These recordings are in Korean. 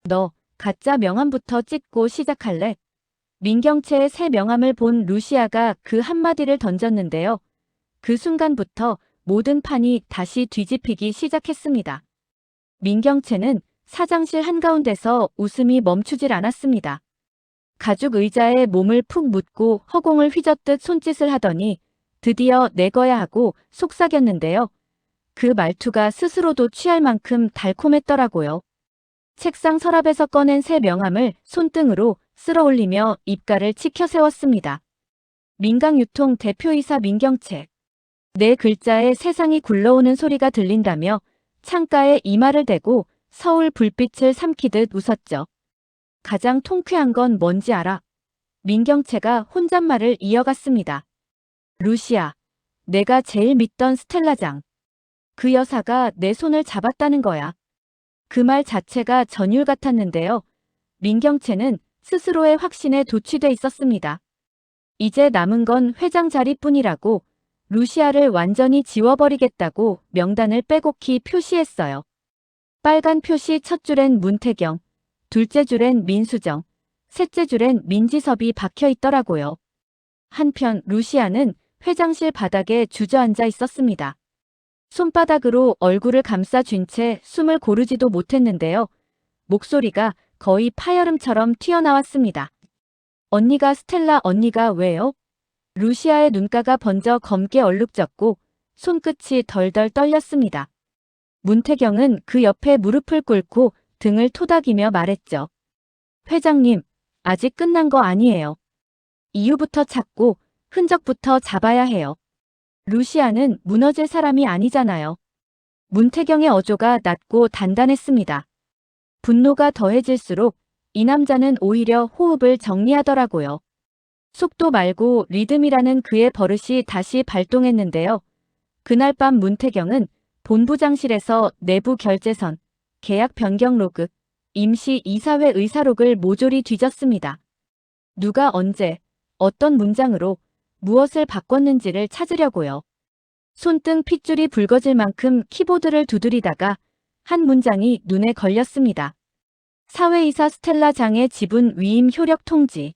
너 가짜 명함부터 찍고 시작할래? 민경채의 새 명함을 본 루시아가 그 한마디를 던졌는데요. 그 순간부터 모든 판이 다시 뒤집히기 시작했습니다. 민경채는 사장실 한가운데서 웃음이 멈추질 않았습니다. 가죽 의자에 몸을 푹 묻고 허공을 휘젓듯 손짓을 하더니 드디어 내 거야 하고 속삭였는데요. 그 말투가 스스로도 취할 만큼 달콤했더라고요. 책상 서랍에서 꺼낸 새 명함을 손등으로 쓸어올리며 입가를 치켜 세웠습니다. 민강유통 대표이사 민경채. 네 글자에 세상이 굴러오는 소리가 들린다며 창가에 이마를 대고 서울 불빛을 삼키듯 웃었죠. 가장 통쾌한 건 뭔지 알아? 민경채가 혼잣말을 이어갔습니다. 루시아, 내가 제일 믿던 스텔라장. 그 여사가 내 손을 잡았다는 거야. 그 말 자체가 전율 같았는데요. 민경채는 스스로의 확신에 도취돼 있었습니다. 이제 남은 건 회장 자리뿐이라고 루시아를 완전히 지워버리겠다고 명단을 빼곡히 표시했어요. 빨간 표시 첫 줄엔 문태경, 둘째 줄엔 민수정, 셋째 줄엔 민지섭이 박혀 있더라고요. 한편 루시아는 회장실 바닥에 주저앉아 있었습니다. 손바닥으로 얼굴을 감싸쥔 채 숨을 고르지도 못했는데요. 목소리가 거의 파열음처럼 튀어나왔습니다. 언니가 스텔라 언니가 왜요? 루시아의 눈가가 번져 검게 얼룩졌고 손끝이 덜덜 떨렸습니다. 문태경은 그 옆에 무릎을 꿇고 등을 토닥이며 말했죠. 회장님, 아직 끝난 거 아니에요. 이유부터 찾고 흔적부터 잡아야 해요. 루시아는 무너질 사람이 아니잖아요. 문태경의 어조가 낮고 단단했습니다. 분노가 더해질수록 이 남자는 오히려 호흡을 정리하더라고요. 속도 말고 리듬이라는 그의 버릇이 다시 발동했는데요. 그날 밤 문태경은 본부장실에서 내부 결제선, 계약 변경 로그, 임시 이사회 의사록을 모조리 뒤졌습니다. 누가 언제, 어떤 문장으로 무엇을 바꿨는지를 찾으려고요. 손등 핏줄이 붉어질 만큼 키보드를 두드리다가 한 문장이 눈에 걸렸습니다. 사회이사 스텔라 장의 지분 위임 효력 통지.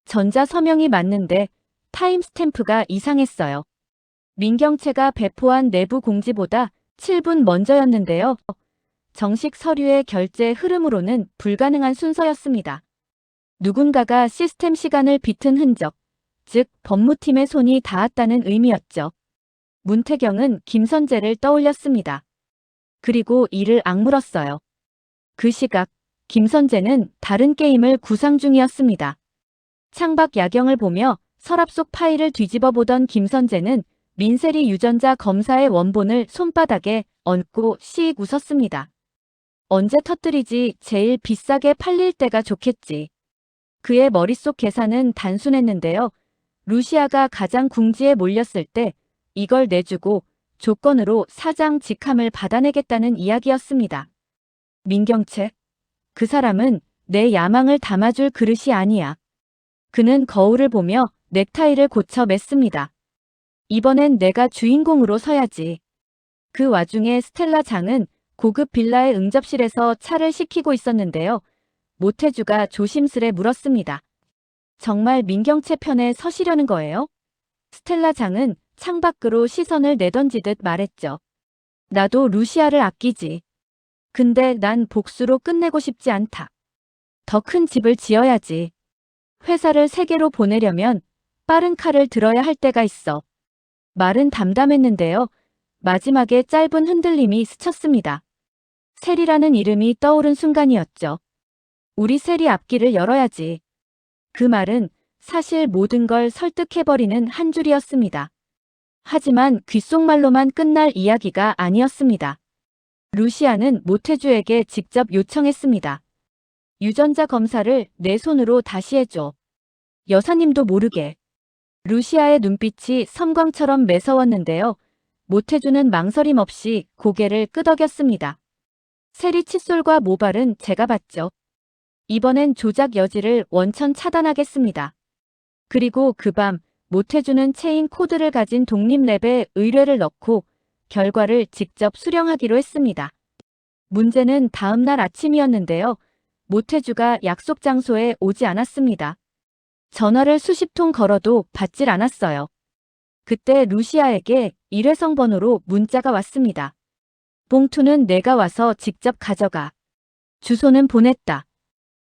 전자 서명이 맞는데 타임스탬프가 이상했어요. 민경채가 배포한 내부 공지보다 7분 먼저였는데요. 정식 서류의 결제 흐름으로는 불가능한 순서였습니다. 누군가가 시스템 시간을 비튼 흔적, 즉 법무팀의 손이 닿았다는 의미였죠. 문태경은 김선재를 떠올렸습니다. 그리고 이를 악물었어요. 그 시각 김선재는 다른 게임을 구상 중이었습니다. 창밖 야경을 보며 서랍 속 파일을 뒤집어 보던 김선재는 민세리 유전자 검사의 원본을 손바닥에 얹고 씩 웃었습니다. 언제 터뜨리지 제일 비싸게 팔릴 때가 좋겠지. 그의 머릿속 계산은 단순했는데요. 루시아가 가장 궁지에 몰렸을 때 이걸 내주고 조건으로 사장 직함을 받아내겠다는 이야기였습니다. 민경채, 그 사람은 내 야망을 담아줄 그릇이 아니야. 그는 거울을 보며 넥타이를 고쳐 맸습니다. 이번엔 내가 주인공으로 서야지. 그 와중에 스텔라 장은 고급 빌라의 응접실에서 차를 식히고 있었는데요. 모태주가 조심스레 물었습니다. 정말 민경채 편에 서시려는 거예요? 스텔라 장은 창밖으로 시선을 내던지듯 말했죠. 나도 루시아를 아끼지. 근데 난 복수로 끝내고 싶지 않다. 더 큰 집을 지어야지. 회사를 세계로 보내려면 빠른 칼을 들어야 할 때가 있어. 말은 담담했는데요. 마지막에 짧은 흔들림이 스쳤습니다. 셀이라는 이름이 떠오른 순간이었죠. 우리 셀이 앞길을 열어야지. 그 말은 사실 모든 걸 설득해버리는 한 줄이었습니다. 하지만 귓속말로만 끝날 이야기가 아니었습니다. 루시아는 모태주에게 직접 요청했습니다. 유전자 검사를 내 손으로 다시 해줘. 여사님도 모르게. 루시아의 눈빛이 섬광처럼 매서웠는데요. 모태주는 망설임 없이 고개를 끄덕였습니다. 세리 칫솔과 모발은 제가 받죠. 이번엔 조작 여지를 원천 차단하겠습니다. 그리고 그 밤 모태주는 체인 코드를 가진 독립랩에 의뢰를 넣고 결과를 직접 수령하기로 했습니다. 문제는 다음 날 아침이었는데요. 모태주가 약속 장소에 오지 않았습니다. 전화를 수십 통 걸어도 받질 않았어요. 그때 루시아에게 일회성 번호로 문자가 왔습니다. 봉투는 내가 와서 직접 가져가. 주소는 보냈다.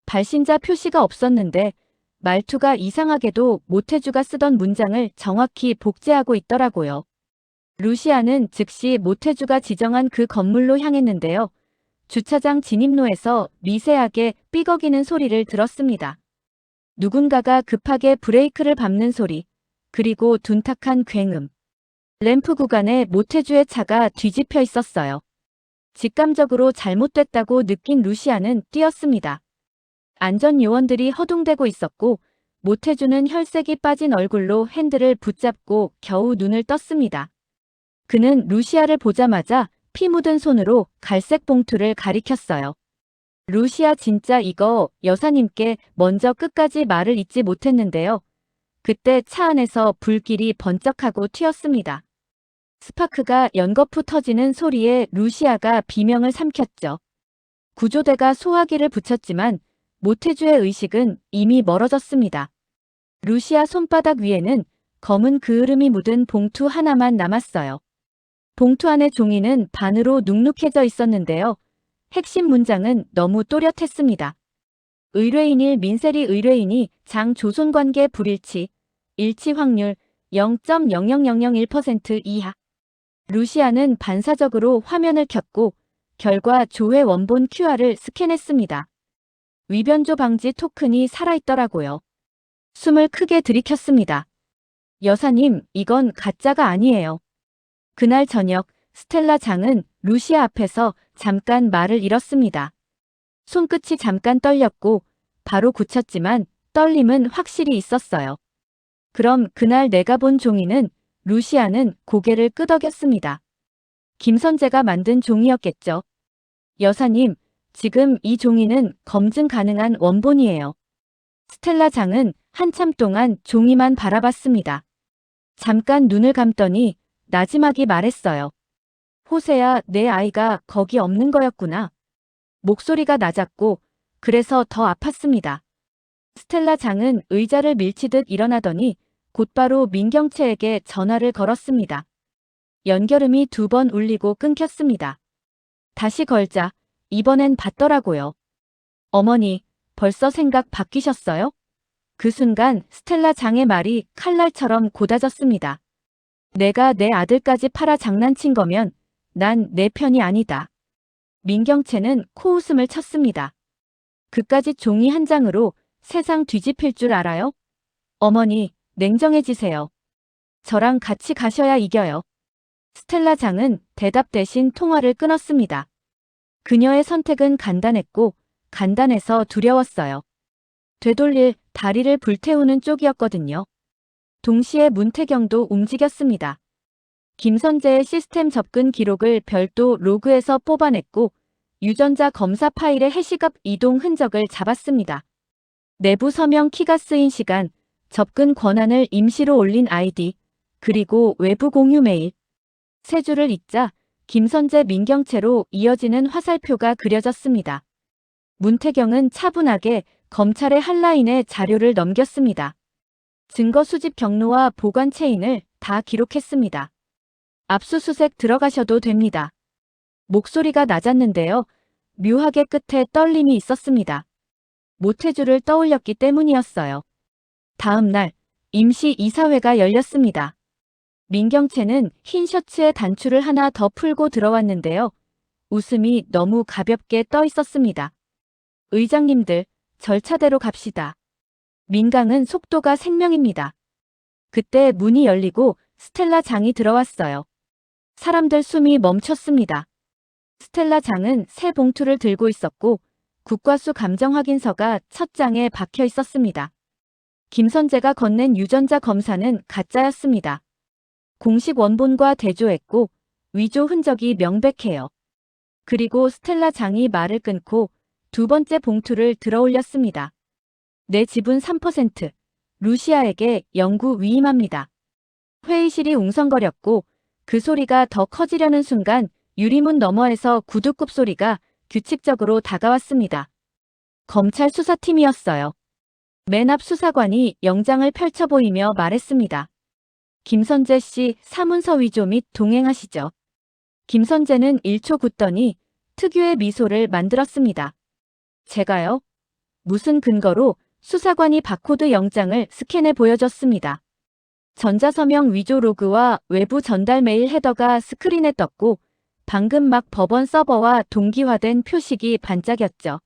발신자 표시가 없었는데 말투가 이상하게도 모태주가 쓰던 문장을 정확히 복제하고 있더라고요. 루시아는 즉시 모태주가 지정한 그 건물로 향했는데요. 주차장 진입로에서 미세하게 삐걱이는 소리를 들었습니다. 누군가가 급하게 브레이크를 밟는 소리, 그리고 둔탁한 굉음. 램프 구간에 모태주의 차가 뒤집혀 있었어요. 직감적으로 잘못됐다고 느낀 루시아는 뛰었습니다. 안전요원들이 허둥대고 있었고 모태주는 혈색이 빠진 얼굴로 핸들을 붙잡고 겨우 눈을 떴습니다. 그는 루시아를 보자마자 피 묻은 손으로 갈색 봉투를 가리켰어요. 루시아 진짜 이거 여사님께 먼저 끝까지 말을 잇지 못했는데요. 그때 차 안에서 불길이 번쩍하고 튀었습니다. 스파크가 연거푸 터지는 소리에 루시아가 비명을 삼켰죠. 구조대가 소화기를 붙였지만 모태주의 의식은 이미 멀어졌습니다. 루시아 손바닥 위에는 검은 그을음이 묻은 봉투 하나만 남았어요. 봉투 안의 종이는 반으로 눅눅해져 있었는데요. 핵심 문장은 너무 또렷했습니다. 의뢰인일 민세리 의뢰인이 장 조손관계 불일치, 일치 확률 0.00001% 이하. 루시아는 반사적으로 화면을 켰고 결과 조회 원본 QR을 스캔했습니다. 위변조 방지 토큰이 살아있더라고요. 숨을 크게 들이켰습니다. 여사님, 이건 가짜가 아니에요. 그날 저녁 스텔라 장은 루시아 앞에서 잠깐 말을 잃었습니다. 손끝이 잠깐 떨렸고 바로 굳혔지만 떨림은 확실히 있었어요. 그럼 그날 내가 본 종이는 루시아는 고개를 끄덕였습니다. 김선재가 만든 종이였겠죠. 여사님, 지금 이 종이는 검증 가능한 원본이에요. 스텔라 장은 한참 동안 종이만 바라봤습니다. 잠깐 눈을 감더니 나지막이 말했어요. 호세야, 내 아이가 거기 없는 거였구나. 목소리가 낮았고 그래서 더 아팠습니다. 스텔라 장은 의자를 밀치듯 일어나더니 곧바로 민경채에게 전화를 걸었습니다. 연결음이 2번 울리고 끊겼습니다. 다시 걸자 이번엔 받더라고요. 어머니, 벌써 생각 바뀌셨어요? 그 순간 스텔라 장의 말이 칼날처럼 고다졌습니다. 내가 내 아들까지 팔아 장난친 거면 난 내 편이 아니다. 민경채는 코웃음을 쳤습니다. 그까짓 종이 한 장으로 세상 뒤집힐 줄 알아요? 어머니, 냉정해지세요. 저랑 같이 가셔야 이겨요. 스텔라 장은 대답 대신 통화를 끊었습니다. 그녀의 선택은 간단했고 간단해서 두려웠어요. 되돌릴 다리를 불태우는 쪽이었거든요. 동시에 문태경도 움직였습니다. 김선재의 시스템 접근 기록을 별도 로그에서 뽑아냈고 유전자 검사 파일의 해시급 이동 흔적을 잡았습니다. 내부 서명 키가 쓰인 시간, 접근 권한을 임시로 올린 아이디, 그리고 외부 공유 메일. 세 줄을 잇자 김선재 민경채로 이어지는 화살표가 그려졌습니다. 문태경은 차분하게 검찰의 한라인에 자료를 넘겼습니다. 증거 수집 경로와 보관 체인을 다 기록했습니다. 압수수색 들어가셔도 됩니다. 목소리가 낮았는데요. 묘하게 끝에 떨림이 있었습니다. 모태주를 떠올렸기 때문이었어요. 다음 날 임시 이사회가 열렸습니다. 민경채는 흰 셔츠에 단추를 하나 더 풀고 들어왔는데요. 웃음이 너무 가볍게 떠 있었습니다. 의장님들, 절차대로 갑시다. 민강은 속도가 생명입니다. 그때 문이 열리고 스텔라 장이 들어왔어요. 사람들 숨이 멈췄습니다. 스텔라 장은 새 봉투를 들고 있었고 국과수 감정 확인서가 첫 장에 박혀 있었습니다. 김선재가 건넨 유전자 검사는 가짜였습니다. 공식 원본과 대조했고 위조 흔적이 명백해요. 그리고 스텔라 장이 말을 끊고 두 번째 봉투를 들어올렸습니다. 내 지분 3%, 루시아에게 영구 위임합니다. 회의실이 웅성거렸고 그 소리가 더 커지려는 순간 유리문 너머에서 구두굽 소리가 규칙적으로 다가왔습니다. 검찰 수사팀이었어요. 맨 앞 수사관이 영장을 펼쳐 보이며 말했습니다. 김선재 씨 사문서 위조 및 동행하시죠. 김선재는 1초 굳더니 특유의 미소를 만들었습니다. 제가요? 무슨 근거로? 수사관이 바코드 영장을 스캔해 보여줬습니다. 전자서명 위조 로그와 외부 전달 메일 헤더가 스크린에 떴고 방금 막 법원 서버와 동기화된 표식이 반짝였죠.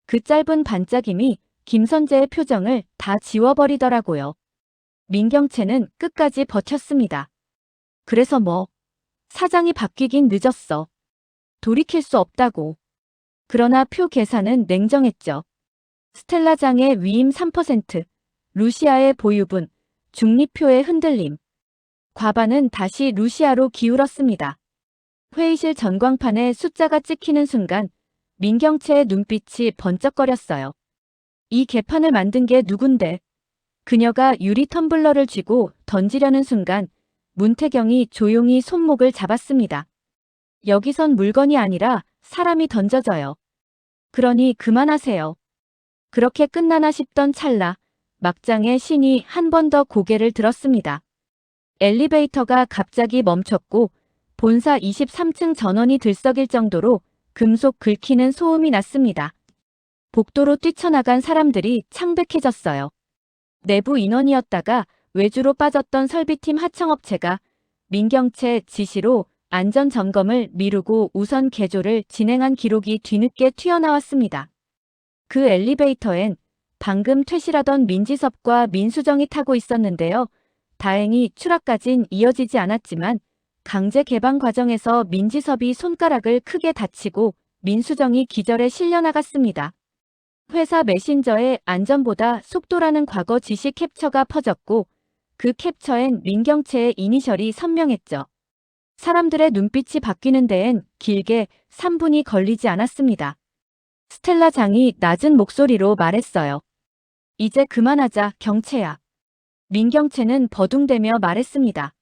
그 짧은 반짝임이 김선재의 표정을 다 지워버리더라고요. 민경채는 끝까지 버텼습니다. 그래서 뭐? 사장이 바뀌긴 늦었어. 돌이킬 수 없다고. 그러나 표 계산은 냉정했죠. 스텔라장의 위임 3%, 루시아의 보유분, 중립표의 흔들림. 과반은 다시 루시아로 기울었습니다. 회의실 전광판에 숫자가 찍히는 순간 민경채의 눈빛이 번쩍거렸어요. 이 개판을 만든 게 누군데? 그녀가 유리 텀블러를 쥐고 던지려는 순간 문태경이 조용히 손목을 잡았습니다. 여기선 물건이 아니라 사람이 던져져요. 그러니 그만하세요. 그렇게 끝나나 싶던 찰나 막장의 신이 한 번 더 고개를 들었습니다. 엘리베이터가 갑자기 멈췄고 본사 23층 전원이 들썩일 정도로 금속 긁히는 소음이 났습니다. 복도로 뛰쳐나간 사람들이 창백해졌어요. 내부 인원이었다가 외주로 빠졌던 설비팀 하청업체가 민경채 지시로 안전점검을 미루고 우선 개조를 진행한 기록이 뒤늦게 튀어나왔습니다. 그 엘리베이터엔 방금 퇴실하던 민지섭과 민수정이 타고 있었는데요. 다행히 추락까진 이어지지 않았지만 강제 개방 과정에서 민지섭이 손가락을 크게 다치고 민수정이 기절해 실려나갔습니다. 회사 메신저에 안전보다 속도라는 과거 지시 캡처가 퍼졌고 그 캡처엔 민경채의 이니셜이 선명했죠. 사람들의 눈빛이 바뀌는 데엔 길게 3분이 걸리지 않았습니다. 스텔라 장이 낮은 목소리로 말했어요. 이제 그만하자, 경채야. 민경채는 버둥대며 말했습니다.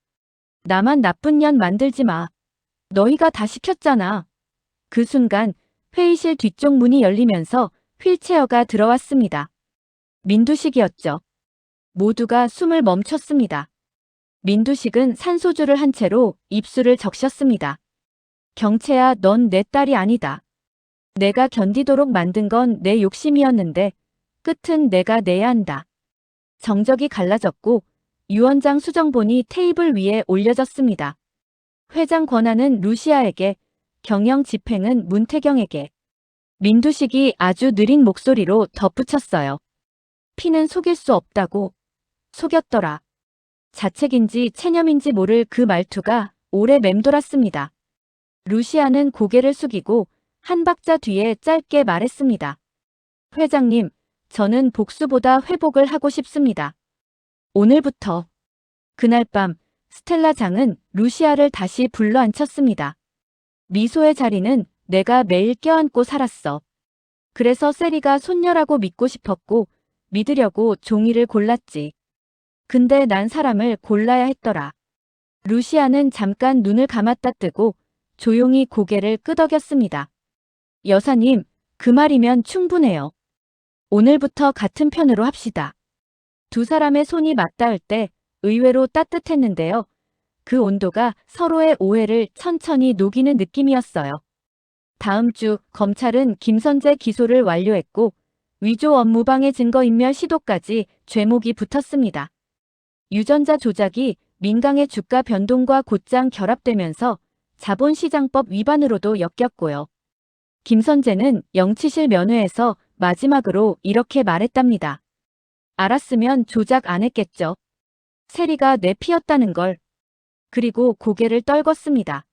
나만 나쁜 년 만들지 마. 너희가 다 시켰잖아. 그 순간 회의실 뒤쪽 문이 열리면서 휠체어가 들어왔습니다. 민두식이었죠. 모두가 숨을 멈췄습니다. 민두식은 산소주를 한 채로 입술을 적셨습니다. 경채야, 넌 내 딸이 아니다. 내가 견디도록 만든 건 내 욕심이었는데 끝은 내가 내야 한다. 정적이 갈라졌고 유원장 수정본이 테이블 위에 올려졌습니다. 회장 권한은 루시아에게, 경영 집행은 문태경에게. 민두식이 아주 느린 목소리로 덧붙였어요. 피는 속일 수 없다고. 속였더라. 자책인지 체념인지 모를 그 말투가 오래 맴돌았습니다. 루시아는 고개를 숙이고 한 박자 뒤에 짧게 말했습니다. 회장님, 저는 복수보다 회복을 하고 싶습니다. 오늘부터. 그날 밤 스텔라 장은 루시아를 다시 불러앉혔습니다. 미소의 자리는 내가 매일 껴안고 살았어. 그래서 세리가 손녀라고 믿고 싶었고 믿으려고 종이를 골랐지. 근데 난 사람을 골라야 했더라. 루시아는 잠깐 눈을 감았다 뜨고 조용히 고개를 끄덕였습니다. 여사님, 그 말이면 충분해요. 오늘부터 같은 편으로 합시다. 두 사람의 손이 맞닿을 때 의외로 따뜻했는데요. 그 온도가 서로의 오해를 천천히 녹이는 느낌이었어요. 다음 주 검찰은 김선재 기소를 완료했고 위조 업무방해 증거인멸 시도까지 죄목이 붙었습니다. 유전자 조작이 민강의 주가 변동과 곧장 결합되면서 자본시장법 위반으로도 엮였고요. 김선재는 영치실 면회에서 마지막으로 이렇게 말했답니다. 알았으면 조작 안 했겠죠. 세리가 내 피였다는 걸. 그리고 고개를 떨궜습니다.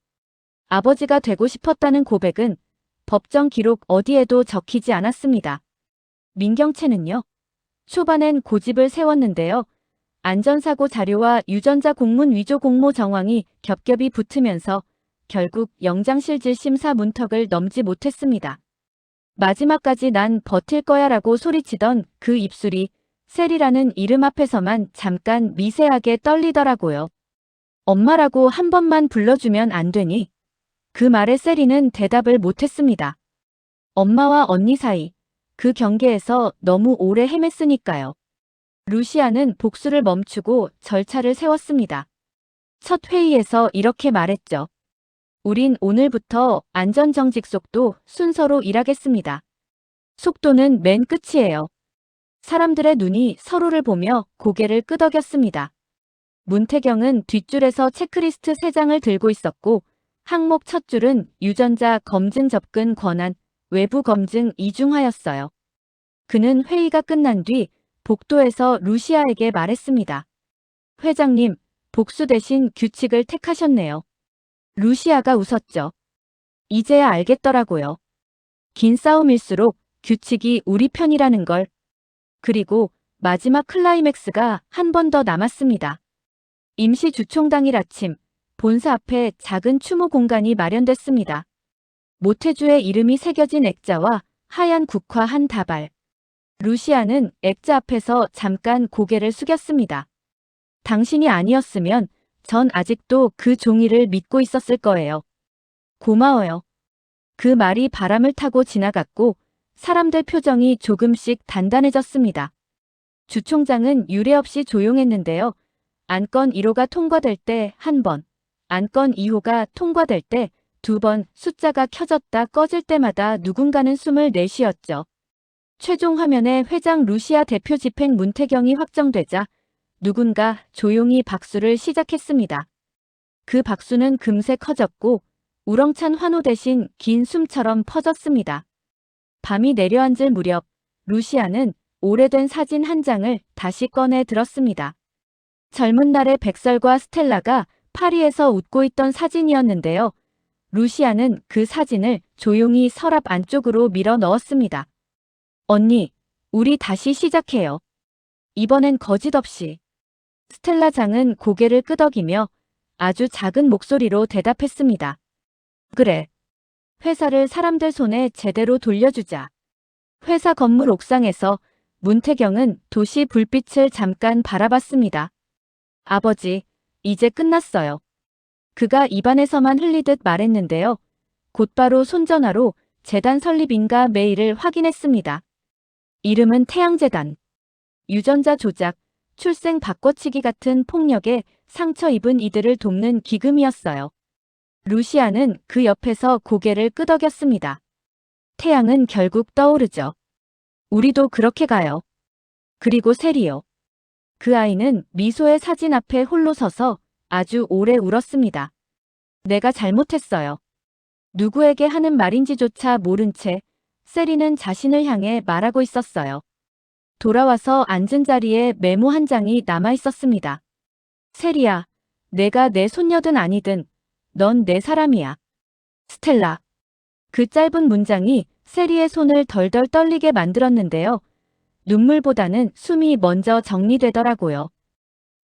아버지가 되고 싶었다는 고백은 법정 기록 어디에도 적히지 않았습니다. 민경채는요. 초반엔 고집을 세웠는데요. 안전사고 자료와 유전자 공문 위조 공모 정황이 겹겹이 붙으면서 결국 영장실질 심사 문턱을 넘지 못했습니다. 마지막까지 난 버틸 거야 라고 소리치던 그 입술이 세리라는 이름 앞에서만 잠깐 미세하게 떨리더라고요. 엄마라고 한 번만 불러주면 안 되니? 그 말에 세리는 대답을 못했습니다. 엄마와 언니 사이, 그 경계에서 너무 오래 헤맸으니까요. 루시아는 복수를 멈추고 절차를 세웠습니다. 첫 회의에서 이렇게 말했죠. 우린 오늘부터 안전정직 속도 순서로 일하겠습니다. 속도는 맨 끝이에요. 사람들의 눈이 서로를 보며 고개를 끄덕였습니다. 문태경은 뒷줄에서 체크리스트 3장을 들고 있었고 항목 첫 줄은 유전자 검증 접근 권한, 외부 검증 이중하였어요. 그는 회의가 끝난 뒤 복도에서 루시아에게 말했습니다. 회장님, 복수 대신 규칙을 택하셨네요. 루시아가 웃었죠. 이제야 알겠더라고요. 긴 싸움일수록 규칙이 우리 편이라는 걸. 그리고 마지막 클라이맥스가 한 번 더 남았습니다. 임시 주총당일 아침, 본사 앞에 작은 추모 공간이 마련됐습니다. 모태주의 이름이 새겨진 액자와 하얀 국화 한 다발. 루시아는 액자 앞에서 잠깐 고개를 숙였습니다. 당신이 아니었으면 전 아직도 그 종이를 믿고 있었을 거예요. 고마워요. 그 말이 바람을 타고 지나갔고 사람들 표정이 조금씩 단단해졌습니다. 주총장은 유례없이 조용했는데요. 안건 1호가 통과될 때 1번, 안건 2호가 통과될 때 2번 숫자가 켜졌다 꺼질 때마다 누군가는 숨을 내쉬었죠. 최종 화면에 회장 루시아 대표 집행 문태경이 확정되자 누군가 조용히 박수를 시작했습니다. 그 박수는 금세 커졌고 우렁찬 환호 대신 긴 숨처럼 퍼졌습니다. 밤이 내려앉을 무렵 루시아는 오래된 사진 한 장을 다시 꺼내 들었습니다. 젊은 날의 백설과 스텔라가 파리에서 웃고 있던 사진이었는데요. 루시아는 그 사진을 조용히 서랍 안쪽으로 밀어 넣었습니다. 언니, 우리 다시 시작해요. 이번엔 거짓 없이. 스텔라 장은 고개를 끄덕이며 아주 작은 목소리로 대답했습니다. 그래. 회사를 사람들 손에 제대로 돌려주자. 회사 건물 옥상에서 문태경은 도시 불빛을 잠깐 바라봤습니다. 아버지, 이제 끝났어요. 그가 입안에서만 흘리듯 말했는데요. 곧바로 손전화로 재단 설립인가 메일을 확인했습니다. 이름은 태양재단. 유전자 조작, 출생 바꿔치기 같은 폭력에 상처 입은 이들을 돕는 기금이었어요. 루시아는 그 옆에서 고개를 끄덕였습니다. 태양은 결국 떠오르죠. 우리도 그렇게 가요. 그리고 세리요. 그 아이는 미소의 사진 앞에 홀로 서서 아주 오래 울었습니다. 내가 잘못했어요. 누구에게 하는 말인지조차 모른 채 세리는 자신을 향해 말하고 있었어요. 돌아와서 앉은 자리에 메모 한 장이 남아 있었습니다. 세리야, 내가 내 손녀든 아니든 넌 내 사람이야. 스텔라. 그 짧은 문장이 세리의 손을 덜덜 떨리게 만들었는데요. 눈물보다는 숨이 먼저 정리되더라고요.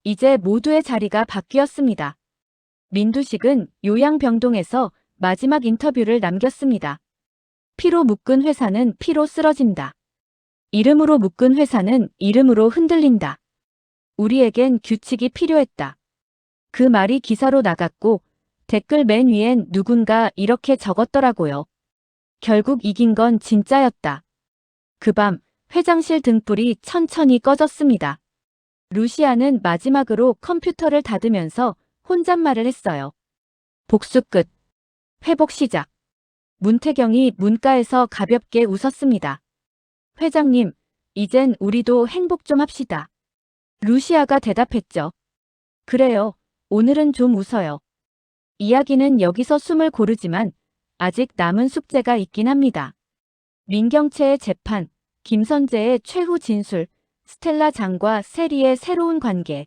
이제 모두의 자리가 바뀌었습니다. 민두식은 요양병동에서 마지막 인터뷰를 남겼습니다. 피로 묶은 회사는 피로 쓰러진다. 이름으로 묶은 회사는 이름으로 흔들린다. 우리에겐 규칙이 필요했다. 그 말이 기사로 나갔고 댓글 맨 위엔 누군가 이렇게 적었더라고요. 결국 이긴 건 진짜였다. 그 밤 회장실 등불이 천천히 꺼졌습니다. 루시아는 마지막으로 컴퓨터를 닫으면서 혼잣말을 했어요. 복수 끝. 회복 시작. 문태경이 문가에서 가볍게 웃었습니다. 회장님, 이젠 우리도 행복 좀 합시다. 루시아가 대답했죠. 그래요. 오늘은 좀 웃어요. 이야기는 여기서 숨을 고르지만 아직 남은 숙제가 있긴 합니다. 민경채의 재판, 김선재의 최후 진술, 스텔라 장과 세리의 새로운 관계.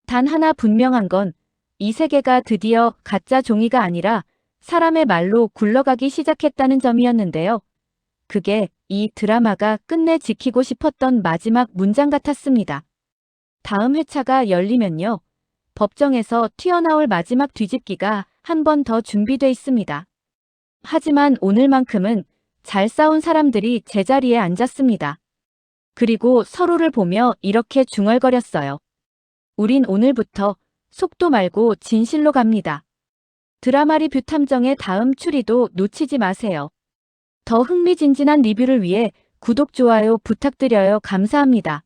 단 하나 분명한 건 이 세계가 드디어 가짜 종이가 아니라 사람의 말로 굴러가기 시작했다는 점이었는데요. 그게 이 드라마가 끝내 지키고 싶었던 마지막 문장 같았습니다. 다음 회차가 열리면요. 법정에서 튀어나올 마지막 뒤집기가 한 번 더 준비돼 있습니다. 하지만 오늘만큼은 잘 싸운 사람들이 제자리에 앉았습니다. 그리고 서로를 보며 이렇게 중얼거렸어요. 우린 오늘부터 속도 말고 진실로 갑니다. 드라마 리뷰 탐정의 다음 추리도 놓치지 마세요. 더 흥미진진한 리뷰를 위해 구독, 좋아요 부탁드려요. 감사합니다.